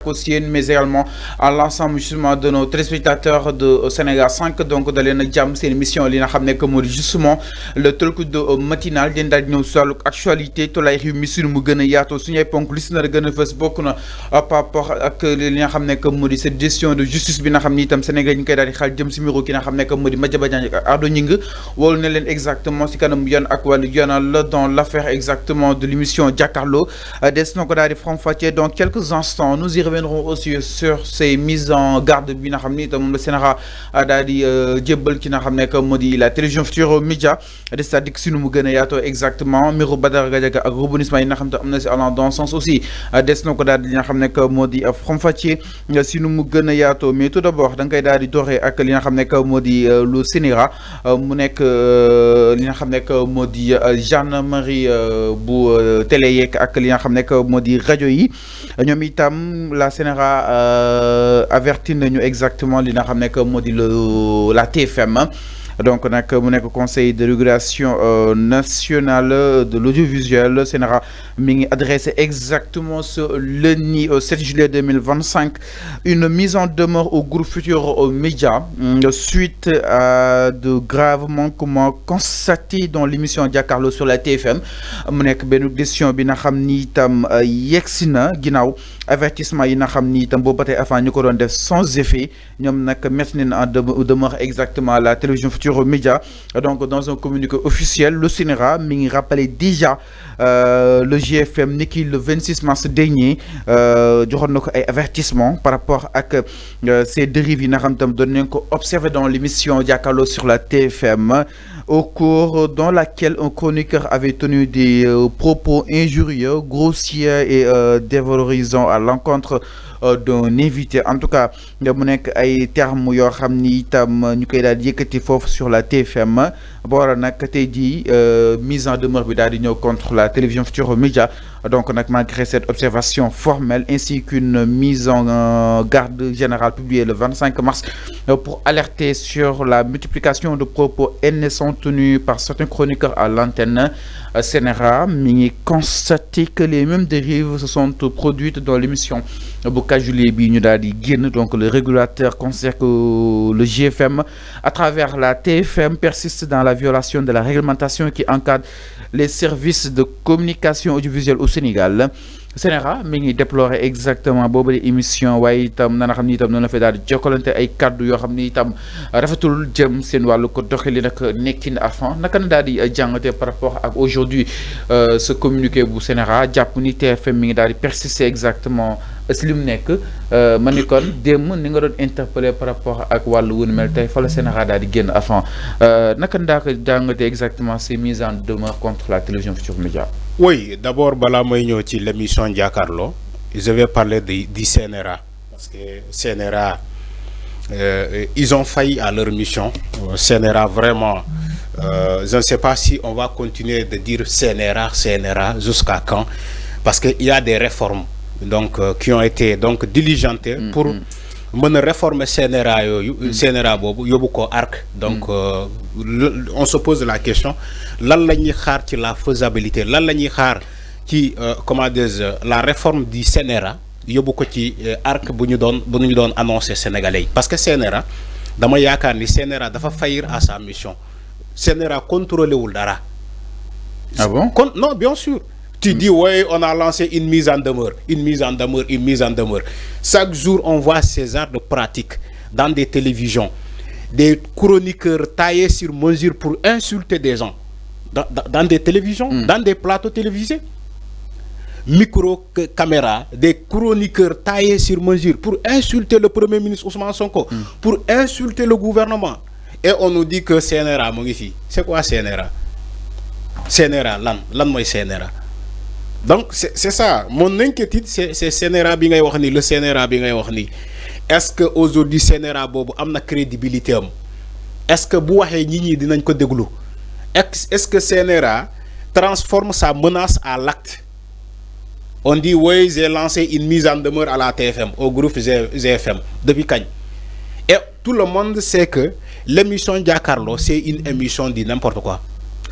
aussi mais également à l'ensemble justement de nos téléspectateurs de Sénégal 5 donc de leen jàmm seen émission li nga xam ne que moo di justement le talk de matinal den daal di ñëw si wàllu actualité tolay réew mi sur mu gën a yaatoo suñu ay ponk li si nar a gën a fës bokk na par rapport ak li nga xam ne que moo di cette gestion de justice bi nga xam ni itam Sénégal ñu koy daal di xaal jëm si miro ki nga xam ne que moo di Madiambal Diagne ak Ardo Gningue wóolu ne leen exactement si kanam yoon ak wàllu yoonal dans l'affaire exactement de l'émission Jakaarlo des na ko daal di faram-fàccee dans quelques instants nous y reviendrons aussi sur ces mises en garde bi nga xam ni itam moom la Sénégal daal di jébbal ki nga xam ne que moo di la télévision Futurs Médias c'est-à-dire que si nu mu gën a yaatoo exactement mbiru Badara Gadiaga ak rebondissement yi nga xam te am na si allant dans ce sens aussi des na ko daal di nga xam ne que moo di faram-fàccee si nu mu gën a yaatoo mais tout d'abord da nga koy daal di dooree ak li nga xam ne que moo di lu Sénégal mu nekk li nga xam ne que moo di gendarmerie bu télé yeeg ak li nga xam ne que moo di rajo yi ñoom itam la Sénégal averti nañu exactement li nga xam ne que moo di la TFM donc nag mu nekk conseil de régulation nationale de l'audiovisuel Sénégal mi ngi adressé exactement ce lundi 7 juillet 2025 une mise en demeure au groupe Futurs Médias suite à de graves manquements constatés dans l'émission Jakaarlo sur la TFM mu nekk benn décision bi nga xam ni itam yegsi na ginnaaw avertissement yi nga xam ni itam boobu ba tey avant ñu ko doon def sans effet ñoom nag mettre nañ en demeure exactement la télévision Futurs Médias donc dans un communiqué officiel le Sénégal mi ngi rappelé déjà le GFM ni ki le 26 mars dernier joxoon na ko ay avertissement par rapport ak ces dérives yi nga xam tam doon nañ ko observé dans l'émission Jakaarlo sur la TFM au cours dans laquelle un chroniqueur avait tenu des propos injurieux, grossiers et dévalorisants à l'encontre d'un invité en tout cas mu nekk ay termes yoo xam ni itam ñu koy daal di yëkkati foofu sur la TFM boora nag tey jii mise en demeure bi daal di ñëw contre la télévision Futurs Médias donc nag malgré cette observation formelle ainsi qu'une mise en garde générale publiée le 25 mars pour alerter sur la multiplication de propos haineux tenus par certains chroniqueurs à l'antenne Sénégal mi ngi constaté que les mêmes dérives se sont produites dans l'émission bu 4 juillet bi ñu daal di génn donc le régulateur considère que le GFM à travers la TFM persiste dans la violation de la réglementation qui encadre les services de communication audiovisuelle au Sénégal Sénégal mi ngi déplorer exactement boobu la émission waaye itam na nga xam ni itam noonu la fa daal di jokkalante ay kaddu yoo xam ni itam rafetul jëm seen wàllu ko doxali nag nekkin avant naka na daal di jàngatee par rapport ak aujourd'hui ce communiqué bu Sénégal jàpp ni TFM mi ngi daal di persister exactement si li mu nekk ma ni kon démb ni nga doon interpellé par rapport ak wàllu wu ni mel tey fa la Sénégal daal di génn avant naka ndaa ko jàngatee exactement ces mises en demeure contre la télévision Futurs Médias. Oui, d'abord, balaa may ñëw ci l'émission Jakaarlo je vais parler du CNRA parce que CNRA ils ont failli à leur mission. CNRA vraiment je ne sais pas si on va continuer de dire CNRA jusqu'à quand parce que il y a des réformes donc qui ont été donc diligentées pour mën a réformer CNRA yooyu CNRA boobu yóbbu ko ARC donc on se pose la question lan la ñuy xaar ci la faisabilité lan la ñuy xaar ci comment dire la réforme du CNRA yóbbu ko ci ARC bu ñu doon annoncé sénégalais yi parce que CNRA dama yaakaar ni CNRA dafa faillir à sa mission CNRA contrôlé wul dara. Ah bon? Non, bien sûr. Tu dis, oui, on a lancé une mise en demeure. Chaque jour, on voit ces arts de pratique dans des télévisions. Des chroniqueurs taillés sur mesure pour insulter des gens. Dans des télévisions, dans des plateaux télévisés. Micro, caméra, des chroniqueurs taillés sur mesure pour insulter le Premier ministre Ousmane Sonko, pour insulter le gouvernement. Et on nous dit que CNRA, mon ici. C'est quoi CNRA? CNRA, lan mooy CNRA. Donc c'est ça mon inquiétude c'est CNRA bi ngay wax ni le CNRA bi ngay wax ni est-ce que aujourd'hui CNRA boobu am na crédibilité am est-ce que bu waxee nit ñi dinañ ko déglu est-ce que CNRA transforme sa menace à l'acte? On dit oui, j'ai lancé une mise en demeure à la TFM au groupe GFM depuis quand? Et tout le monde sait que l'émission Jakaarlo c'est une émission de n'importe quoi.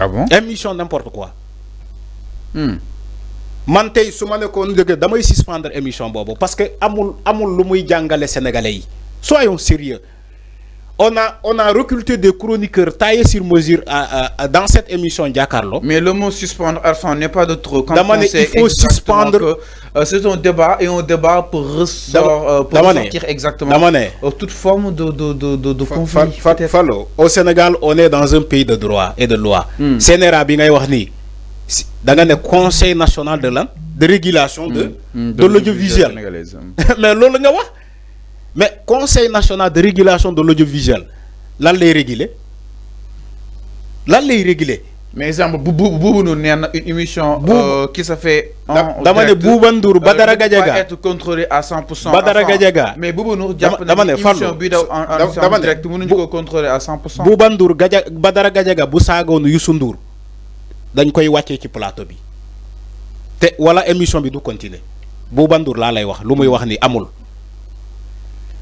Ah bon? Émission n'importe quoi. man tey su ma nekkoon dëgg damay suspendre émission boobu parce que amul lu muy jàngale sénégalais yi soyons sérieux. On a recruté des chroniqueurs taillés sur mesure dans cette émission Jakaarlo. Mais le mot suspendre, Arfan, n'est pas de trop. Quand on sait il faut suspendre. C'est un débat et un débat pour ressortir exactement toute forme de conflit. Fallo. Au Sénégal, on est dans un pays de droit et de loi. Sénéra bi ngay wax ni da nga ne Conseil national de régulation de l'audiovisuel. Mais loolu nga wax. Mais Conseil national de régulation de l'audiovisuel, là les réguler. Mais exemple, Boubou nous une émission qui se fait en direct. Bouba Ndour, Badara Gadiaga. Pas être contrôlé à 100%. Badara Gadiaga. Mais Boubou Ndour, émission en direct, nous ne contrôler à 100%. Bouba Ndour, Badara Gadiaga, Boussagon, Youssou Ndour. Dañ koy wàccee ci plateau bi. Te wala émission bi du continuer. Bouba Ndour laa lay wax lu muy wax ni amul.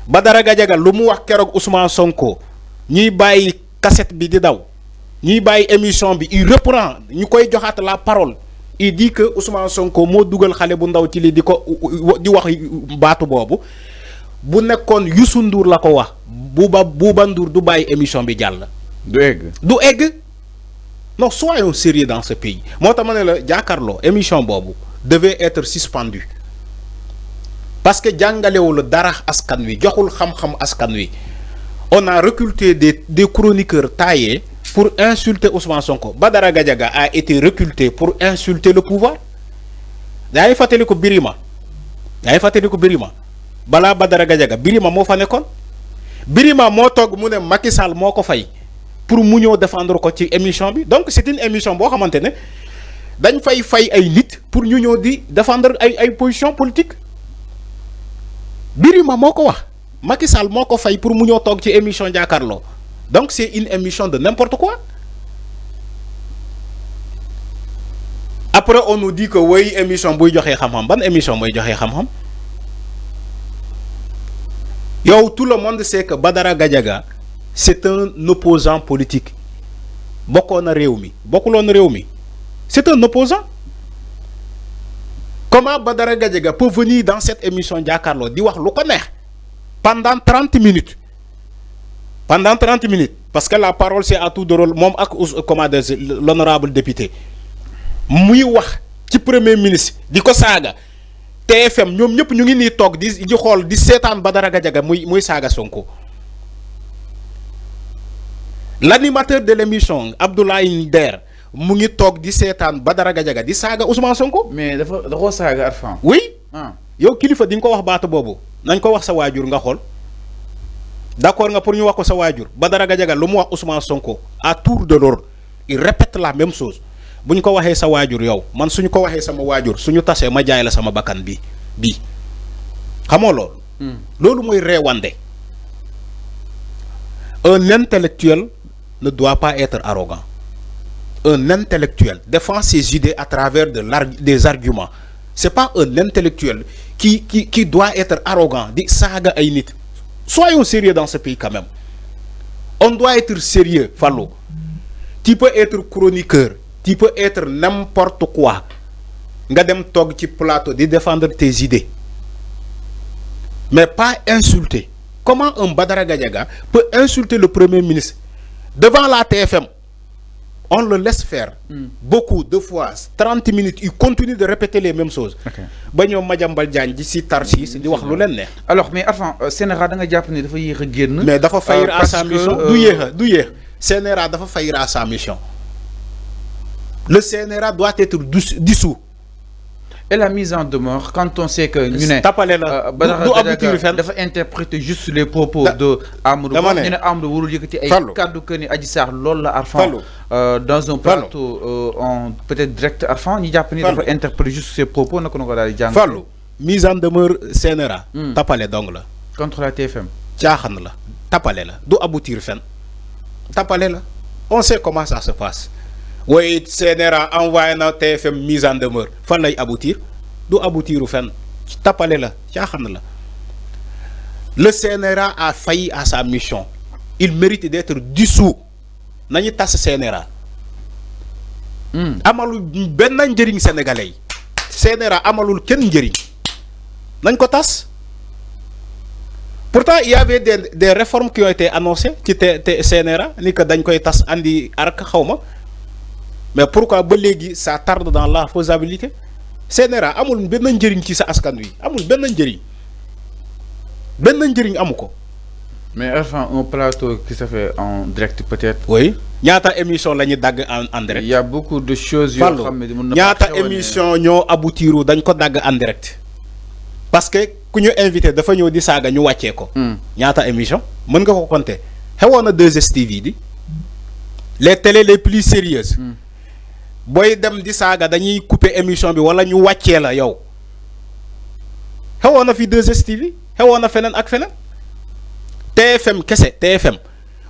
Badara Gadiaga lu mu wax keroog Ousmane Sonko ñuy bàyyi cassette bi di daw ñuy bàyyi émission bi il reprend ñu koy joxaat la parole il dit que Ousmane Sonko moo dugal xale bu ndaw ci li di wax baatu boobu bu nekkoon Youssou Ndour la ko wax Bouba Ndour du bàyyi émission bi jàll. du egg. Non, soyons sérieux dans ce pays. Moi tax ma ne la Jakaarlo émission boobu devait être suspendue. Parce que jàngalewul dara askan wi joxul xam-xam askan wi on a recruté des chroniqueurs taillés pour insulter Ousmane Sonko. Badara Gadiaga a été recruté pour insulter le pouvoir. yaa ngi fàttaliku Birima balaa Badara Gadiaga Birima moo fa nekkoon Birima moo toog mu ne Macky Sall moo ko fay pour mu ñëw défendre ko ci émission bi donc c'est une émission boo xamante ne dañ fay ay nit pour ñu ñëw di défendre ay position politique. Birima moo ko wax Macky Sall moo ko fay pour mu ñëw toog ci émission Jakaarlo donc c'est une émission de n'importe quoi. Après on nous dit que oui émission buy joxee xam-xam ban émission mooy joxee xam-xam yow tout le monde sait que Badara Gadiaga c'est un opposant politique bokkoon na réew mi bokkuloon réew mi c'est un opposant. Comment Badara Gadiaga peut venir dans cette émission Jakaarlo di wax lu ko neex pendant 30 minutes parce que la parole c'est à tout de rôle moom ak l'honorable député muy wax ci premier ministre di ko saaga TFM ñoom ñëpp ñu ngi nii toog di xool di seetaan Badara Gadiaga muy saaga Sonko. L'animateur de l'émission Abdoulaye Der mu ngi toog di seetaan Badara Gadiaga di saaga Ousmane Sonko. mais dafa saaga Arfan. oui. yow kilifa di nga ko wax baatu boobu nañ ko wax sa waajur nga xool d'accord nga pour ñu wax ko sa waajur Badara Gadiaga lu mu wax Ousmane Sonko à tour de rôle il répète la même chose bu ñu ko waxee sa waajur yow man suñu ko waxee sama waajur suñu tasee ma jaay la sama bakkan bii xamoo loolu. loolu mooy reewande. Un intellectuel ne doit pas être arrogant. Un intellectuel défend ses idées à travers des arguments. C'est pas un intellectuel qui doit être arrogant, dit saga ay nit. Soyons sérieux dans ce pays quand même. On doit être sérieux, Fallo. Tu peux être chroniqueur, tu peux être n'importe quoi. Nga dem tog ci plateau de défendre tes idées. Mais pas insulter. Comment un Badara Gadiaga peut insulter le Premier ministre devant la TFM? On le laisse faire. Beaucoup de fois, 30 minutes, il continue de répéter les mêmes choses. Alors, mais enfin, Sénéra, da nga japp ni dafa yéx a génn. Mais dafa faillir à sa mission. Du yéx. Sénéra dafa faillir à sa mission. Le CNRA doit être dissous. Et la mise en demeure, quand on sait que ñu dafa interpréter juste les propos de Amadou Ba, ñu ne Amadou warul yëkkati ay kaddu que ni Adji Sarr loolu la Arfan dans un plateau en peut-être direct Arfan ñu jàpp ni dafa interpréter juste ces propos naka na ko daal di jàng. Fallou mise en demeure CNRA tapale dong la contre la TFM caaxaan la tapale la du aboutir fenn tapale la on sait comment ça se passe. Oui, CNRA envoyé na TFM mise en demeure fan lay aboutir du aboutir ou fenn tapale la caaxaan la. Le CNRA a failli à sa mission. Il mérite d'être dissous. Nañu tas CNRA. Amalu benn njëriñ sénégalais. CNRA amalul ken njëriñ nañ ko tas. Pourtant il y avait des réformes qui ont été annoncées ci CNRA ni que dañ koy tas andi arc xawma mais pourquoi ba légui ça tarde dans la faisabilité CNRA amul benn njëriñ ci sa askan wi amul benn njëriñ amuko. Mais enfin, un plateau qui se fait en direct peut-être. Oui. Ñaata émission lañu dag en direct. Il y a beaucoup de choses yo xamné ñaata émission ñoo aboutiru dañ ko dag en direct. Parce que ku ñu invité dafa ñëw di saga ñu waccé ko. Ñaata émission mën nga ko compter. Xewona 2STV di. Les télés les plus sérieuses. Boy dem di saga dañuy couper émission bi wala ñu waccé la yow. Xewona fi 2STV, xewona fenen ak fenen. TFM kese TFM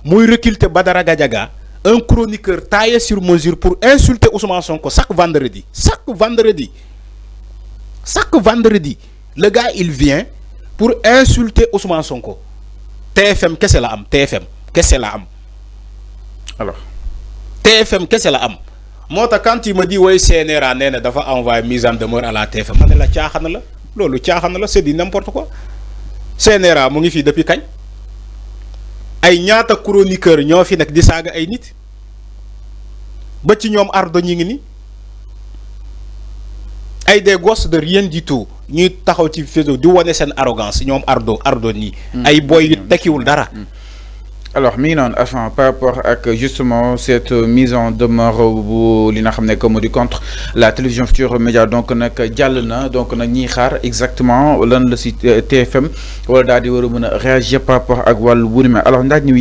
muy recruter Badara Gadiaga, un chroniqueur taillé sur mesure pour insulter Ousmane Sonko chaque vendredi. Chaque vendredi, le gars il vient pour insulter Ousmane Sonko. TFM kese la am, TFM kese la am. Alors, TFM kese la am. Mota quand il me dit ouais CNRA néna dafa envoyer mise en demeure à la TFM, mané la tiaxana la. Lolu tiaxana la, c'est dit n'importe quoi. CNRA mu ngi fi depuis kañ? Ay ñaata chroniqueur ñoo fi nek di saga ay nit ba ci ñom ardo ñi ngi ni ay des gosses de rien du tout ñuy taxaw ci Facebook di woné sen arrogance ñom ardo ni ay boy yu tekkiwul dara. Alors mi non enfin par rapport à justement cette mise en demeure bu li nga xamné comme du contre la télévision Futurs Médias donc nak jall na donc nak ñi xaar exactement lan la ci TFM wala daal di wara mëna réagir par rapport ak walu bu ni mel alors ndax ñu